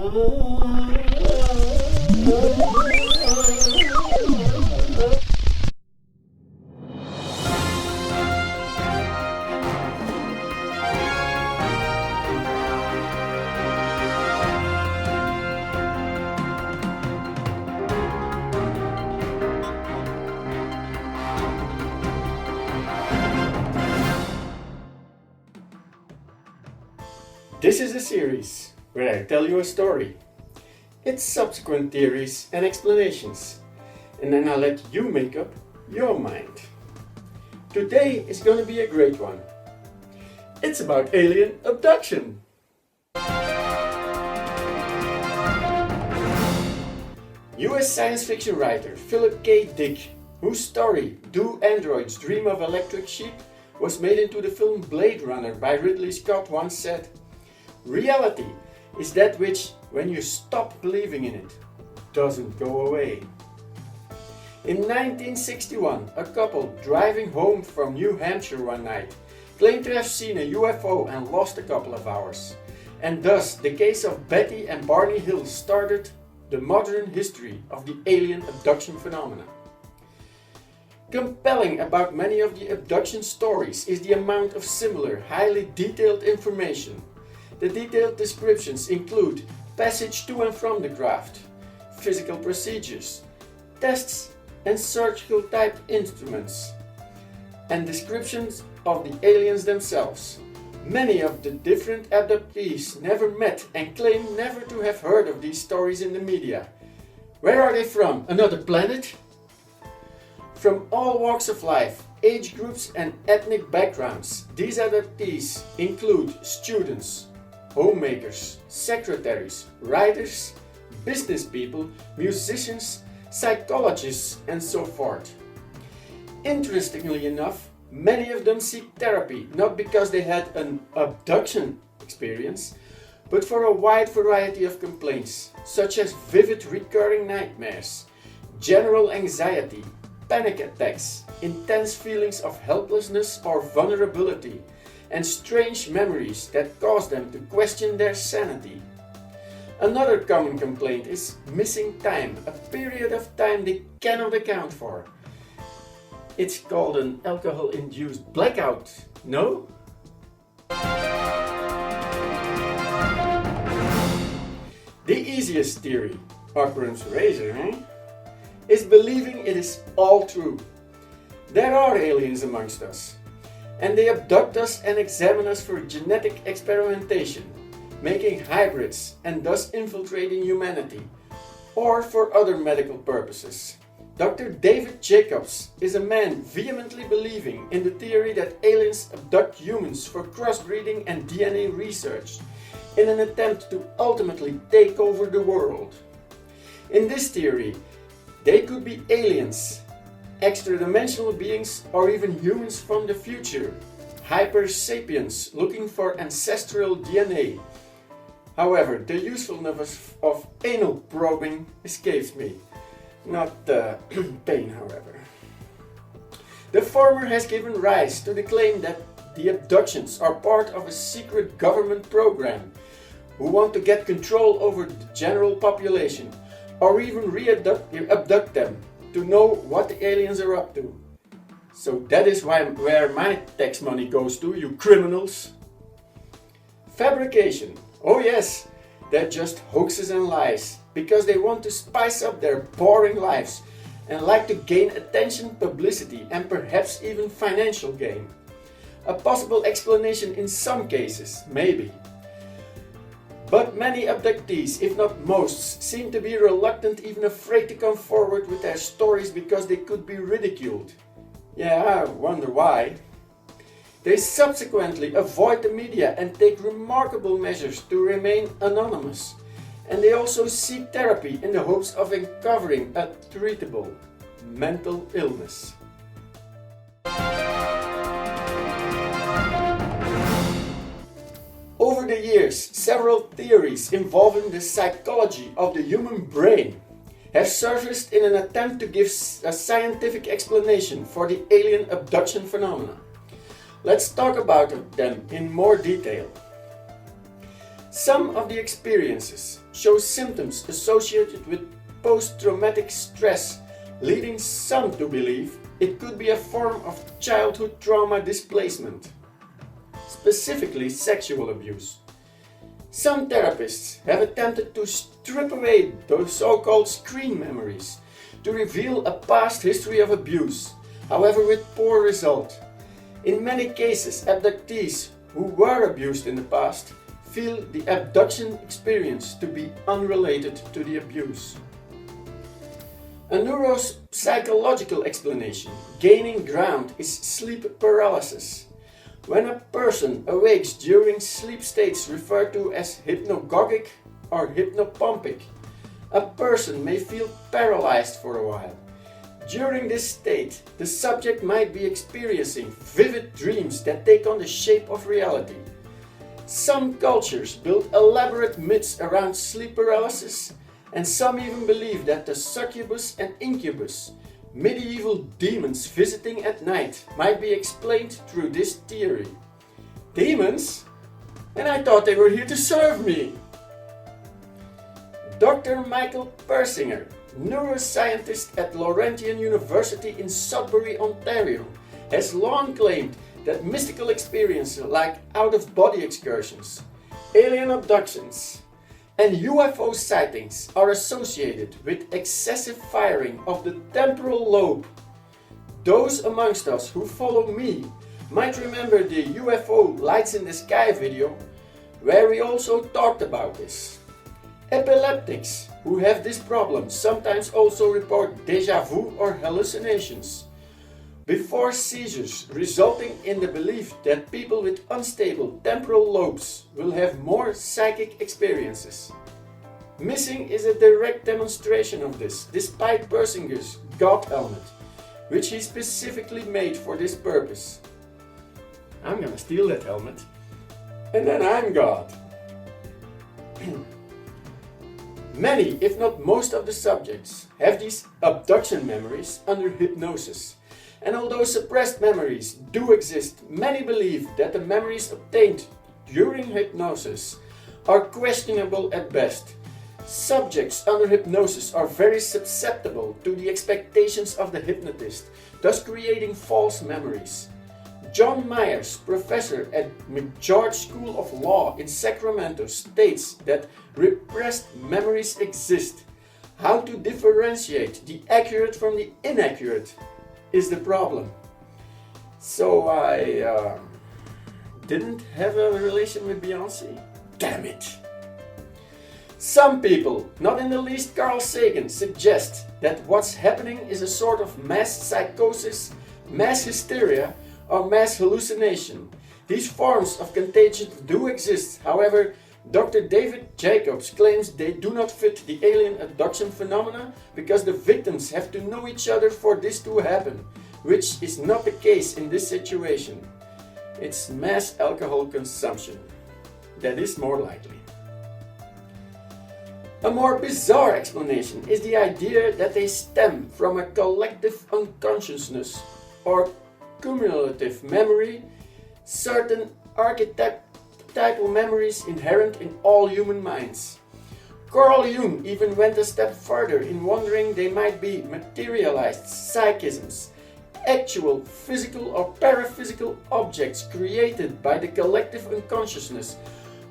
This is a series where I tell you a story, its subsequent theories and explanations, and then I'll let you make up your mind. Today is going to be a great one. It's about alien abduction. US science fiction writer Philip K. Dick, whose story Do Androids Dream of Electric Sheep was made into the film Blade Runner by Ridley Scott, once said, "Reality is that which, when you stop believing in it, doesn't go away." In 1961, a couple driving home from New Hampshire one night claimed to have seen a UFO and lost a couple of hours. And thus, the case of Betty and Barney Hill started the modern history of the alien abduction phenomena. Compelling about many of the abduction stories is the amount of similar, highly detailed information. The detailed descriptions include passage to and from the craft, physical procedures, tests and surgical type instruments, and descriptions of the aliens themselves. Many of the different abductees never met and claim never to have heard of these stories in the media. Where are they from? Another planet? From all walks of life, age groups and ethnic backgrounds, these abductees include students, homemakers, secretaries, writers, business people, musicians, psychologists, and so forth. Interestingly enough, many of them seek therapy not because they had an abduction experience, but for a wide variety of complaints, such as vivid recurring nightmares, general anxiety, panic attacks, intense feelings of helplessness or vulnerability, and strange memories that cause them to question their sanity. Another common complaint is missing time, a period of time they cannot account for. It's called an alcohol-induced blackout, no? The easiest theory, Occam's razor, is believing it is all true. There are aliens amongst us, and they abduct us and examine us for genetic experimentation, making hybrids and thus infiltrating humanity, or for other medical purposes. Dr. David Jacobs is a man vehemently believing in the theory that aliens abduct humans for crossbreeding and DNA research in an attempt to ultimately take over the world. In this theory, they could be aliens, extra-dimensional beings, or even humans from the future, hyper sapiens looking for ancestral DNA. However, the usefulness of anal probing escapes me. Not pain, however. The former has given rise to the claim that the abductions are part of a secret government program who want to get control over the general population, or even abduct them to know what the aliens are up to. So that is where my tax money goes to, you criminals. Fabrication. Oh yes, they're just hoaxes and lies, because they want to spice up their boring lives and like to gain attention, publicity, and perhaps even financial gain. A possible explanation in some cases, maybe. But many abductees, if not most, seem to be reluctant, even afraid to come forward with their stories because they could be ridiculed. Yeah, I wonder why. They subsequently avoid the media and take remarkable measures to remain anonymous. And they also seek therapy in the hopes of uncovering a treatable mental illness. Over the years, several theories involving the psychology of the human brain have surfaced in an attempt to give a scientific explanation for the alien abduction phenomena. Let's talk about them in more detail. Some of the experiences show symptoms associated with post-traumatic stress, leading some to believe it could be a form of childhood trauma displacement, specifically sexual abuse. Some therapists have attempted to strip away those so-called screen memories to reveal a past history of abuse, however with poor result. In many cases, abductees who were abused in the past feel the abduction experience to be unrelated to the abuse. A neuropsychological explanation gaining ground is sleep paralysis. When a person awakes during sleep states referred to as hypnagogic or hypnopompic, a person may feel paralyzed for a while. During this state, the subject might be experiencing vivid dreams that take on the shape of reality. Some cultures build elaborate myths around sleep paralysis, and some even believe that the succubus and incubus, medieval demons visiting at night, might be explained through this theory. Demons? And I thought they were here to serve me! Dr. Michael Persinger, neuroscientist at Laurentian University in Sudbury, Ontario, has long claimed that mystical experiences like out-of-body excursions, alien abductions, and UFO sightings are associated with excessive firing of the temporal lobe. Those amongst us who follow me might remember the UFO Lights in the Sky video, where we also talked about this. Epileptics who have this problem sometimes also report déjà vu or hallucinations before seizures, resulting in the belief that people with unstable temporal lobes will have more psychic experiences. Missing is a direct demonstration of this, despite Persinger's God helmet, which he specifically made for this purpose. I'm gonna steal that helmet, and then I'm God. Many, if not most of the subjects, have these abduction memories under hypnosis. And although suppressed memories do exist, many believe that the memories obtained during hypnosis are questionable at best. Subjects under hypnosis are very susceptible to the expectations of the hypnotist, thus creating false memories. John Myers, professor at McGeorge School of Law in Sacramento, states that repressed memories exist. How to differentiate the accurate from the inaccurate is the problem. So I didn't have a relation with Beyonce? Damn it! Some people, not in the least Carl Sagan, suggest that what's happening is a sort of mass psychosis, mass hysteria, or mass hallucination. These forms of contagion do exist, however, Dr. David Jacobs claims they do not fit the alien abduction phenomena because the victims have to know each other for this to happen, which is not the case in this situation. It's mass alcohol consumption. That is more likely. A more bizarre explanation is the idea that they stem from a collective unconsciousness or cumulative memory, certain archetypal memories inherent in all human minds. Carl Jung even went a step further in wondering they might be materialized psychisms, actual physical or paraphysical objects created by the collective unconsciousness.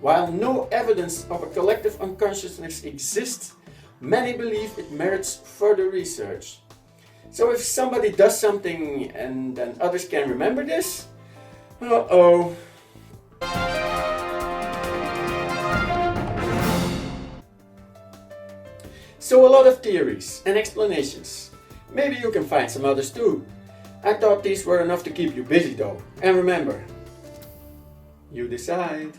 While no evidence of a collective unconsciousness exists, many believe it merits further research. So if somebody does something and then others can remember this, uh-oh. So a lot of theories and explanations. Maybe you can find some others too. I thought these were enough to keep you busy though. And remember, you decide.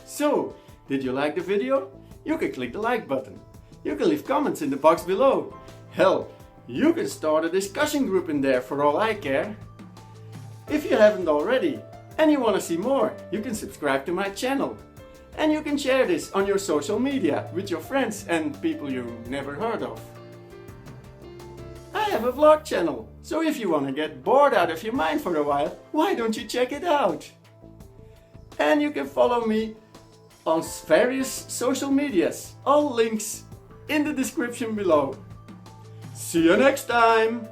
So, did you like the video? You can click the like button. You can leave comments in the box below. Hell, you can start a discussion group in there for all I care. If you haven't already and you want to see more, you can subscribe to my channel. And you can share this on your social media with your friends and people you never heard of. have a vlog channel. So if you want to get bored out of your mind for a while, why don't you check it out? And you can follow me on various social medias. All links in the description below. See you next time!